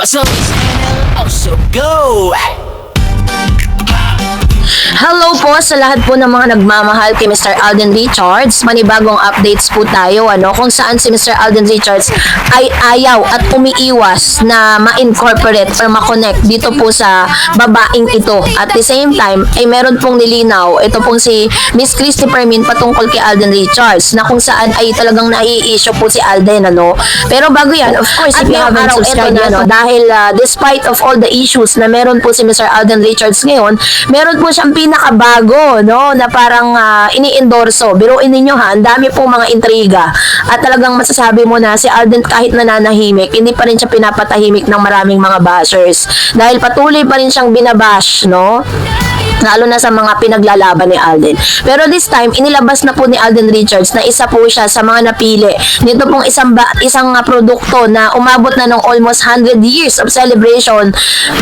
So also go! Hello po sa lahat po ng mga nagmamahal kay Mr. Alden Richards. Manibagong updates po tayo, kung saan si Mr. Alden Richards ay ayaw at umiiwas na ma-incorporate or ma-connect dito po sa babaeng ito. At the same time, ay meron pong nilinaw, ito pong si Miss Christy Permin patungkol kay Alden Richards, na kung saan ay talagang nai-issue po si Alden, Pero bago yan, of course, if you haven't subscribed yet, dahil despite of all the issues na meron po si Mr. Alden Richards ngayon, meron po siyang pinakabago, na parang ini-endorso. Biruin ninyo ha, ang dami pong mga intriga. At talagang masasabi mo na si Alden kahit nananahimik, hindi pa rin siya pinapatahimik ng maraming mga bashers. Dahil patuloy pa rin siyang binabash, lalo na sa mga pinaglalaban ni Alden. Pero this time, inilabas na po ni Alden Richards na isa po siya sa mga napili nito pong isang produkto na umabot na ng almost 100 years of celebration,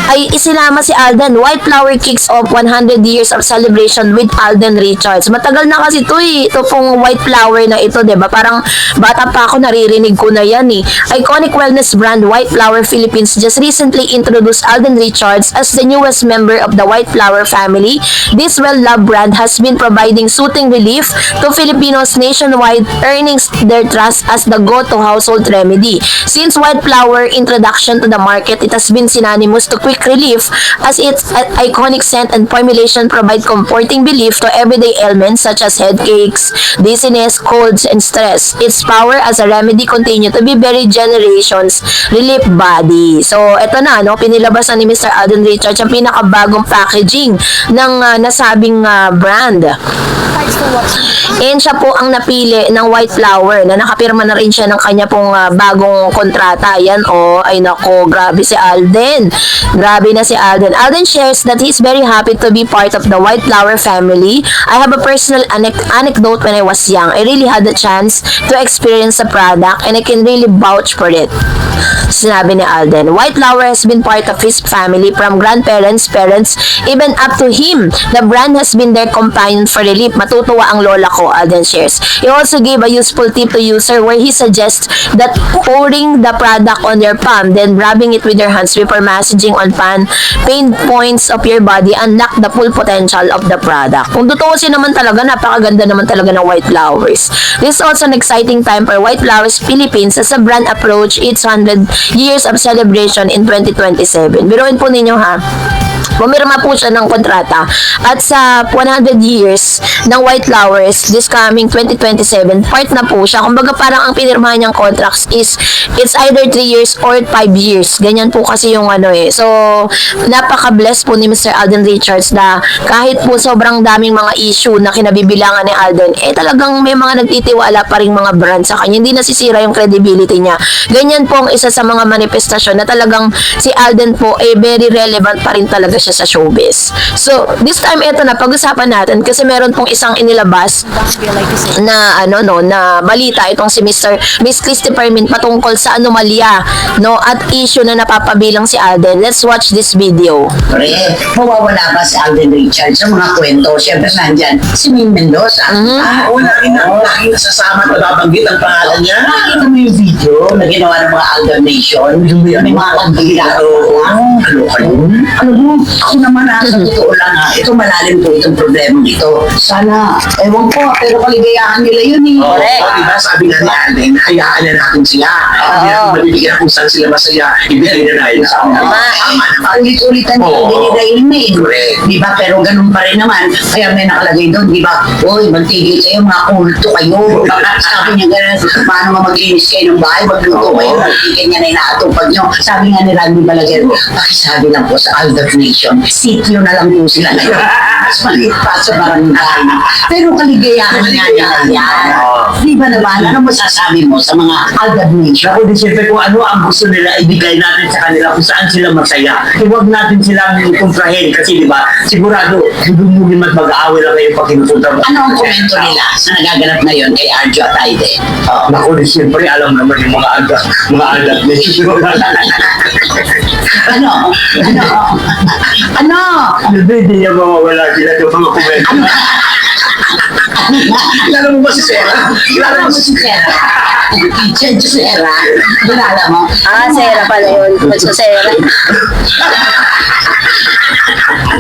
ay isinama si Alden. White Flower kicks off 100 years of celebration with Alden Richards. Matagal na kasi ito pong White Flower na ito, diba? Parang bata pa ako, naririnig ko na yan Iconic wellness brand White Flower Philippines just recently introduced Alden Richards as the newest member of the White Flower family. This well-loved brand has been providing soothing relief to Filipinos nationwide, earning their trust as the go-to household remedy. Since White Flower introduction to the market, it has been synonymous to quick relief, as its iconic scent and formulation provide comforting relief to everyday ailments such as headaches, dizziness, colds, and stress. Its power as a remedy continue to be very generations relief body. So, ito na, pinilabas na ni Mr. Alden Richards ang pinakabagong packaging ng nasabing brand. And siya po ang napili ng White Flower na nakapirma na rin siya ng kanya pong bagong kontrata. Yan ay nako, grabe si Alden. Grabe na si Alden. Alden shares that he's very happy to be part of the White Flower family. I have a personal anecdote when I was young. I really had the chance to experience the product and I can really vouch for it. Sinabi ni Alden. White Flower has been part of his family from grandparents, parents, even up to him. The brand has been their companion for relief. Matutuwa ang lola ko, Alden shares. He also gave a useful tip to user where he suggests that pouring the product on your palm, then rubbing it with your hands before massaging on pain points of your body, unlock the full potential of the product. Kung tutuusin naman talaga, napakaganda naman talaga ng White Flowers. This is also an exciting time for White Flowers Philippines as a brand approach its 100 years of celebration in 2027. Biruin po ninyo ha. Pumirma po siya ng kontrata at sa 100 years ng White Flowers this coming 2027, part na po siya. Kumbaga parang ang pinirmahan niyang contracts is it's either 3 years or 5 years. Ganyan po kasi yung So, napaka-bless po ni Mr. Alden Richards na kahit po sobrang daming mga issue na kinabibilangan ni Alden, talagang may mga nagtitiwala pa rin mga brand sa kanya. Hindi nasisira yung credibility niya. Ganyan po ang isa sa mga manifestasyon na talagang si Alden po very relevant pa rin talaga siya sa showbiz. So, this time ito na pag-usapan natin kasi meron pong isang inilabas na na balita itong si Miss Christy Permin patungkol sa anomalya at issue na napapabilang si Alden. Let's watch this video. Mawawala ba si Alden Richards sa mga kwento? Siyempre nandyan si May Mendoza. Wala rin lagi nasasama at nababanggit ang pangalan niya. Nakita mo yung video na ginawa ng mga Alden Nation? May mga kandidato. Alam mo, ako naman sa totoo lang ito malalim po itong problema ito. Sana, ewan ko, pero kaligayahan nila yun Correct. Diba, sabi nga ni Alden, hayaan na natin sila. Malibigyan kung saan sila masaya, ibigay na natin sa kanila. Tama naman. Ulit-ulitan nila dinidahil Correct. Diba? Pero ganun pa rin naman. Kaya may nakalagay doon, diba? Uy, magtigil kayo, mga kulto kayo. Sabi niya ganun, paano maglinis kayo ng bahay, magluto kayo, magtigil niya na inaatupag nyo. Sabi nga ni Randy Balaguer, pakisabi lang po sa Alden Nation, sityo na lang po sila ngayon. Mas maliit pa sa barangay. Pero kaligayahan nga nila yan. Di ba naman, ano masasabi mo sa mga Alden Nation? Ako din siyempre kung ano ang gusto nila, ibigay natin sa kanila kung saan sila masaya. Huwag natin silang kontrahin kasi di ba, sigurado, hindi mo mag-aaway lang kayo pag kinupunta mo. Ano ang komento nila sa nagaganap ngayon kay Arjo at Aide? Naku, siyempre, alam naman yung mga adat na Ano? Hindi niya mawawala sila yung mga komento. Kilala mo ba si Sarah? Kilala mo si Sarah? Teacher Sarah? Kilala mo? Sarah pala yun. So, Sarah.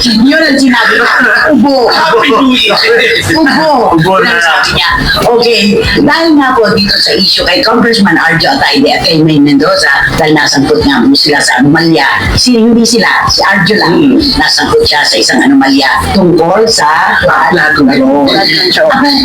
Yun ang sinabi ko. Ubo. Happy New Year! Ubo. Ubo Yun na ang lang. sabi niya. Okay. Dahil nga po dito sa issue kay Congressman Arjo Atayde at kay May Mendoza, dahil nasangkot nga po sila sa anomalya, hindi sila, si Arjo lang, nasangkot siya sa isang anomalya tungkol sa Lahat ng ano.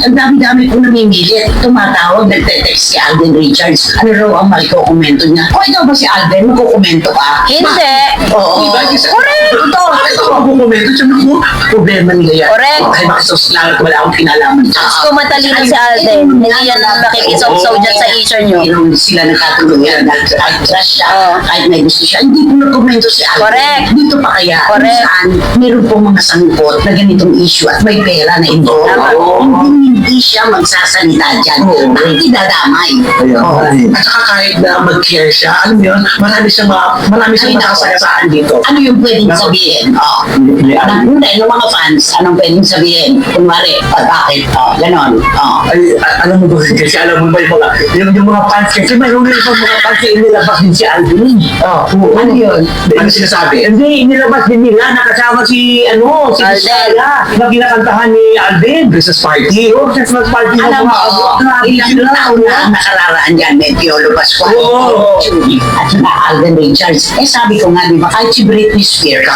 Ang dami-dami po namimilit. Tumatawag, nagte-text si Alden Richards. Ano raw ang magkukomento niya? O ikaw ba si Alden? Magkukomento ka? Hindi. Oo. Diba? Correct! Ito! Ito ang kukomento. Sabi ko, problema nila yan. Correct. Ay, bakit lang wala akong kinalaman. Kung matalino si Alden, hindi yan nakikisawsaw dyan sa issue nyo. Hindi sila nagkatuluyan dahil kahit trust siya, Oo. kahit may gusto siya, hindi po nagkomento si Alden. Correct. Dito pa kaya, kung Correct. saan meron pong mga sangkot na ganitong issue at may pera na involved. Tama. Hindi siya magsasalita dyan. Oo. Bakit idadamay? Oo. At saka kahit na mag-care siya, alam mo yun, marami siyang masasagasaan dito. Ano yung pwedeng sabihin? Oh. Hindi, ng mga fans, anong pwedeng sabihin? Kunwari, bakit? Oh, ganon. Oh. Ay, alam mo ba, kasi alam mo ba yung mga fans kasi mayroon rin pa mga fans na inilabas din si Alvin. Ano yun? Ano sinasabi? Hindi, inilabas din nila, nakasama si Alden. Bisaya, na kinakantahan ni Alvin. Christmas party. Oo, Christmas party. Alam mo, ilang taon na ang nakararaan dyan, may Piolo Pascual, Oo. at saka Alden Richards. Eh sabi ko nga, di ba, kahit si Britney Spears,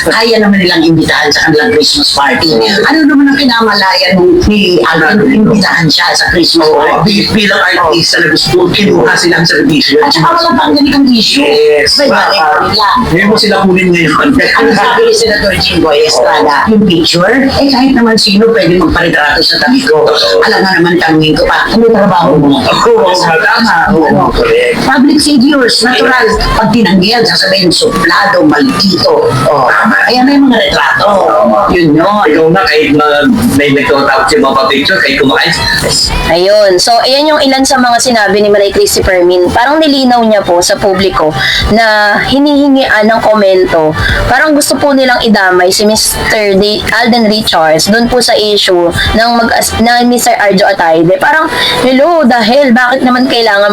kaya naman nilang imbitahan sa kanilang Christmas party. Ano naman ang kinamalayan ni Alden, imbitahan siya sa Christmas party? Bilang artista na gusto, kinuha silang servisyo. At saka wala pang ganitong issue. Yes. May balik nila. Ngayon mo sila kunin ngayon. Ano sabi ni Senator Jinggoy Estrada? Yung picture, eh kahit naman sino pwede magparitrato sa tabi ko. Alam nga naman tanongin ko pa, ano trabaho mo? Oo, tama. Oo, correct. Public figures, natural. Pag tinanggihan, sasabihin, suplado, maldito. Oh. Kaya may mga retrato. Yun yun. Ikaw na, kahit may nagtatapos yung mga picture, kahit kumakain. Ayun. So, ayan yung ilan sa mga sinabi ni Marie Chrissy Fermin. Parang nilinaw niya po sa publiko na hinihingian ng komento. Parang gusto po nilang idamay si Mr. Alden Richards doon po sa issue ng Mr. Arjo Atayde. Parang, hello, dahil bakit naman kailangan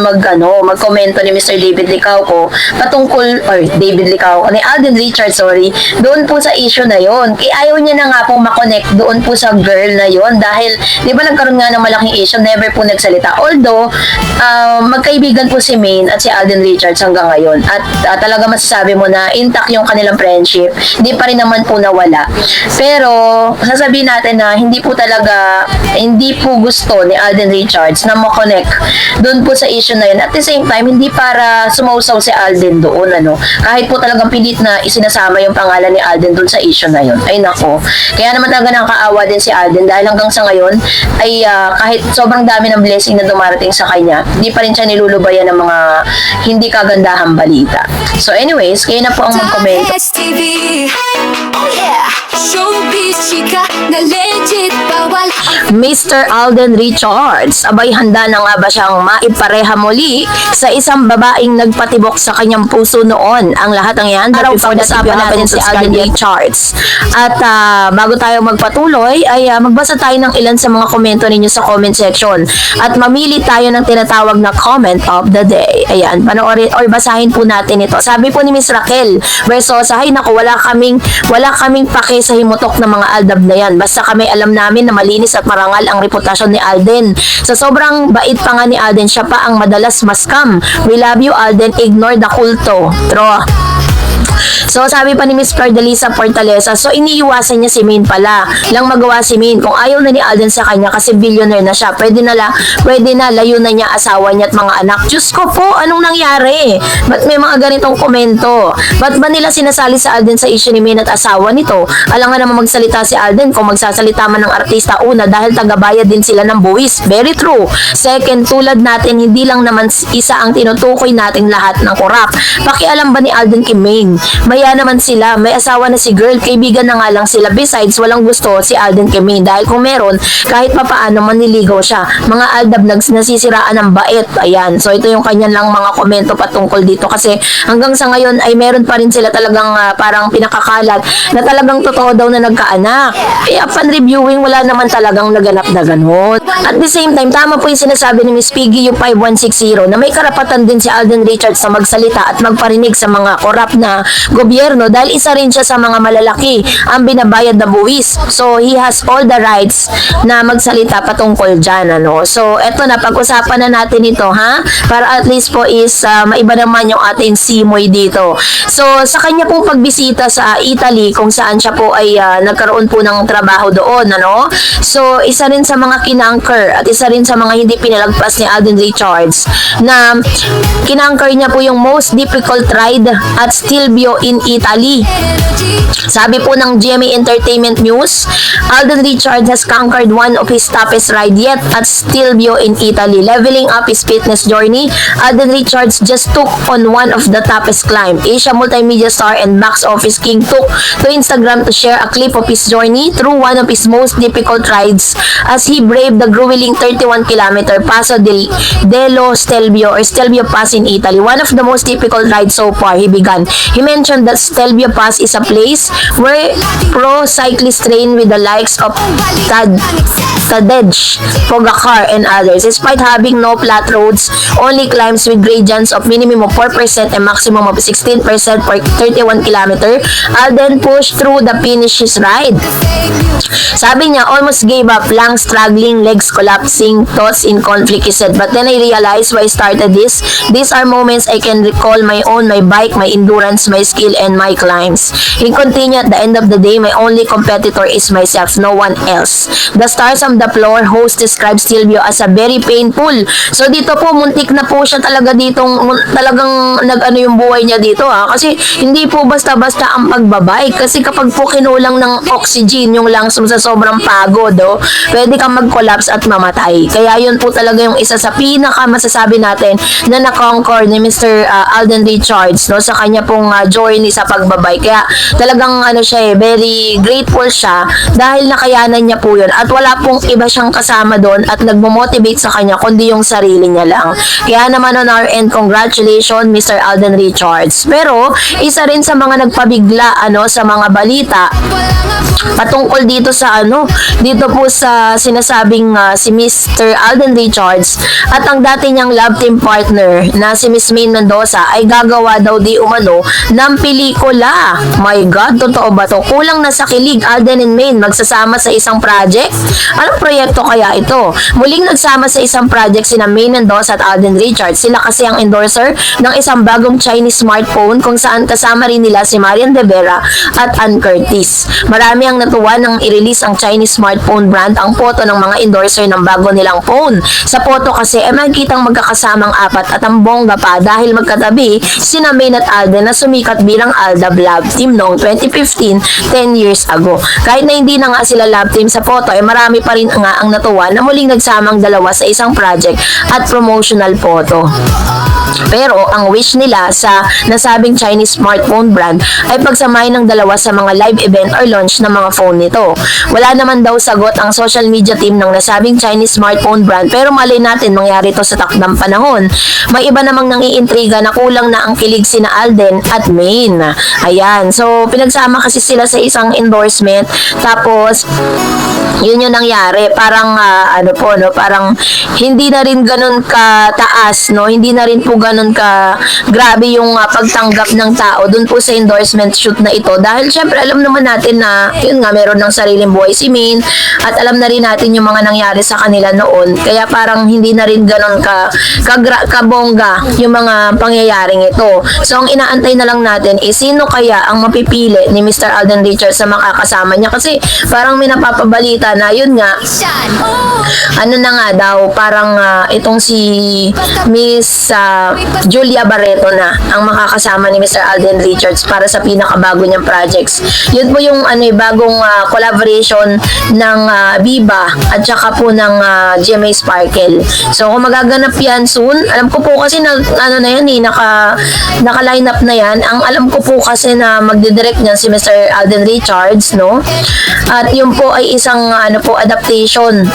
magkomento ni Mr. David Licauco patungkol, David Licauco, ni Alden Richards, sorry, doon po sa issue na yon. Kaya ayaw niya na nga pong makonect doon po sa girl na yon dahil, di ba nagkaroon nga ng malaking issue, never po nagsalita. Although, magkaibigan po si Maine at si Alden Richards hanggang ngayon. At talaga masasabi mo na intact yung kanilang friendship. Hindi pa rin naman po nawala. Pero, sasabihin natin na hindi po gusto ni Alden Richards na makonect doon po sa issue na yun. At the same time, hindi para sumausaw si Alden doon, kahit po talagang pilit na isinasama yung pangalan ni Alden doon sa issue na yun. Ay nako. Kaya naman talaga nakakaawa din si Alden dahil hanggang sa ngayon ay kahit sobrang dami ng blessing na dumarating sa kanya, hindi pa rin siya nilulubayan ng mga hindi kagandahang balita. So anyways, kayo na po ang magkomento. STV. Oh yeah. Showbiz chika na legit bawal ang Mr. Alden Richards, abay handa na nga ba siyang maipareha muli sa isang babaeng nagpatibok sa kanyang puso noon? Ang lahat ng yan, araw pag-usapan natin si Alden Richards. At bago tayo magpatuloy, ay magbasa tayo ng ilan sa mga komento ninyo sa comment section. At mamili tayo ng tinatawag na comment of the day. Ayan, panoorin or basahin po natin ito. Sabi po ni Miss Raquel Versosa, ay naku, wala kaming pake sa himutok ng mga aldab na yan. Basta kami alam namin na malinis at marangal ang reputasyon ni Alden. Sa sobrang bait pa nga ni Alden, siya pa ang madalas maskam. We love you, Alden. Ignore the kulto. Tro. So, sabi pa ni Miss Cardelisa Fortaleza, so iniiwasan niya si Maine pala. Lang magawa si Maine. Kung ayaw na ni Alden sa kanya kasi billionaire na siya, pwede na layo na niya asawa niya at mga anak. Diyos ko po, anong nangyari? Ba't may mga ganitong komento? Ba't ba nila sinasali sa Alden sa issue ni Maine at asawa nito? Alam nga naman magsalita si Alden kung magsasalita man ng artista. Una, dahil tagabayad din sila ng buwis. Very true. Second, tulad natin, hindi lang naman isa ang tinutukoy nating lahat ng korap. Pakialam ba ni Alden kay Maine? Kaya naman sila, may asawa na si girl, kaibigan na nga lang sila. Besides, walang gusto si Alden kay Maine dahil kung meron, kahit papaano manliligaw siya. Mga Aldab nasisiraan ng bait. Ayan. So ito yung kanya lang mga komento patungkol dito kasi hanggang sa ngayon ay meron pa rin sila talagang parang pinakakalat na talagang totoo daw na nagkaanak. Upon reviewing, wala naman talagang naganap na ganun. At the same time, tama po yung sinasabi ni Miss Piggy yung 5160 na may karapatan din si Alden Richards na magsalita at magparinig sa mga korap na gobyerno dahil isa rin siya sa mga malalaki ang binabayad na buwis. So, he has all the rights na magsalita patungkol dyan, ano. So, eto na, pag-usapan na natin ito, ha? Para at least po is maiba naman yung ating simoy dito. So, sa kanya pong pagbisita sa Italy, kung saan siya po ay nagkaroon po ng trabaho doon, ano? So, isa rin sa mga kinangker at isa rin sa mga hindi pinalagpas ni Alden Richards na kinangker niya po yung most difficult ride at Stelvio in Italy. Sabi po ng GMA Entertainment News, Alden Richards has conquered one of his toughest ride yet at Stelvio in Italy. Leveling up his fitness journey, Alden Richards just took on one of the toughest climb. Asia multimedia star and box office king took to Instagram to share a clip of his journey through one of his most difficult rides as he braved the grueling 31-kilometer Paso dello Stelvio or Stelvio Pass in Italy. One of the most difficult rides so far, he began. He mentioned that Stelvio Pass is a place where pro cyclists train with the likes of Tadej Pogacar and others. Despite having no flat roads, only climbs with gradients of minimum of 4% and maximum of 16% per 31 kilometer, Alden pushed through the finish his ride. Sabi niya, almost gave up, lang struggling, legs collapsing, thoughts in conflict, he said. But then I realized why I started this. These are moments I can recall my own, my bike, my endurance, my skill, and my climbs. He continued, at the end of the day, my only competitor is myself, no one else. The stars on the floor host describes Stelvio as a very painful. So dito po, muntik na po siya talaga ditong, talagang nag-ano yung buhay niya dito, ha. Kasi hindi po basta-basta ang pagbabike. Kasi kapag po kinulang ng oxygen yung lungs mo sa sobrang pagod, pwede kang mag-collapse at mamatay. Kaya yun po talaga yung isa sa pinaka masasabi natin na na-conquer ni Mr. Alden Richards, no, sa kanya pong journey sa pagbabike. Kaya talagang ano siya, very grateful siya dahil nakayanan niya po yun at wala pong iba siyang kasama doon at nagmo-motivate sa kanya kundi yung sarili niya lang. Kaya naman on our end, congratulations Mr. Alden Richards. Pero isa rin sa mga nagpabigla sa mga balita patungkol dito sa dito po sa sinasabing si Mr. Alden Richards at ang dati niyang love team partner na si Miss Maine Mendoza ay gagawa daw di umano ng pelikula. My God, totoo ba to? Kulang na sa kilig, Alden and Maine magsasama sa isang project? Anong proyekto kaya ito? Muling nagsama sa isang project sina Maine Mendoza at Alden Richards. Sila kasi ang endorser ng isang bagong Chinese smartphone kung saan kasama rin nila si Marian De Vera at Ann Curtis. Marami ang natuwa nang i-release ang Chinese smartphone brand ang foto ng mga endorser ng bago nilang phone. Sa foto kasi ay makikitang magkakasamang apat at ang bongga pa dahil magkatabi sina Maine at Alden na sumikat bilang Aldab Love Team noong 2015, 10 years ago. Kahit na hindi na nga sila love team sa foto ay marami pa rin nga ang natuwa na muling nagsamang dalawa sa isang project at promotional photo. Pero ang wish nila sa nasabing Chinese smartphone brand ay pagsamahin ng dalawa sa mga live event or launch ng mga phone nito. Wala naman daw sagot ang social media team ng nasabing Chinese smartphone brand pero malay natin mangyari ito sa takdang panahon. May iba namang nangiintriga na kulang na ang kilig sina Alden at Maine. Ayan. So, pinagsama kasi sila sa isang endorsement tapos yun yung nangyari. Parang parang hindi na rin ganun kataas, no? Hindi na rin po ganun ka grabe yung pagtanggap ng tao dun po sa endorsement shoot na ito dahil syempre alam naman natin na yun nga meron ng sariling buhay si Maine at alam na rin natin yung mga nangyari sa kanila noon kaya parang hindi na rin ganun kabongga yung mga pangyayaring ito. So ang inaantay na lang natin is sino kaya ang mapipili ni Mr. Alden Richards sa makakasama niya kasi parang may napapabalita balita na yun nga, ano na nga daw, parang itong si Miss Julia Barreto na ang makakasama ni Mr. Alden Richards para sa pinakabago niyang projects. Yun po yung bagong collaboration ng Viva at saka po ng GMA Sparkle. So kung magaganap yan soon, alam ko po kasi na ano na yan naka-line up na yan. Ang alam ko po kasi na magdidirect niyan si Mr. Alden Richards, no? At yun po ay isang adaptation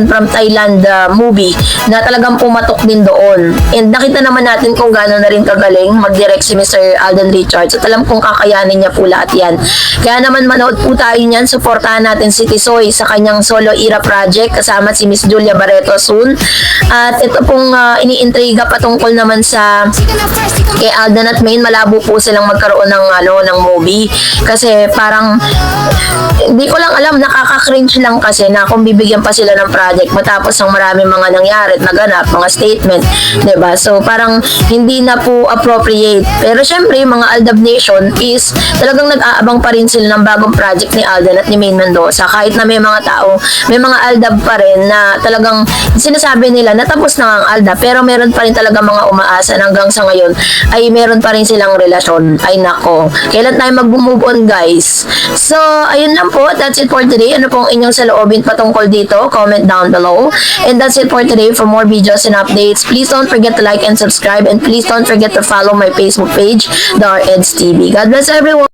from Thailand movie na talagang pumatok din doon. And nakita naman natin kung gaano na rin kagaling mag-direct si Mr. Alden Richards at alam kong kakayanin niya po lahat yan. Kaya naman manood po tayo niyan, suportahan natin si Tisoy sa kanyang solo era project kasama si Miss Julia Barreto soon. At ito pong iniintriga patungkol naman sa kay Alden at Maine, malabo po silang magkaroon ng movie kasi parang hindi ko lang alam, nakaka-cringe lang kasi na kung bibigyan pa sila ng project matapos ang maraming mga nangyari at naganap, mga statement, 'di ba? So parang hindi na po appropriate. Pero syempre, mga Aldab Nation is talagang nag-aabang pa rin sila ng bagong project ni Alden at ni Maine Mendoza kahit na may mga tao, may mga Aldab pa rin na talagang sinasabi nila natapos na ang Aldab pero meron pa rin talaga mga umaasa na hanggang sa ngayon ay meron pa rin silang relasyon. Ay nako, kailan tayo mag-move on, guys? So ayun lang po, that's it for today. Ano pong inyong saloobin patungkol dito? Comment down below. And that's it for today. For more videos and updates, please don't forget to like and subscribe, and please don't forget to follow my Facebook page, The REDS TV. God bless everyone.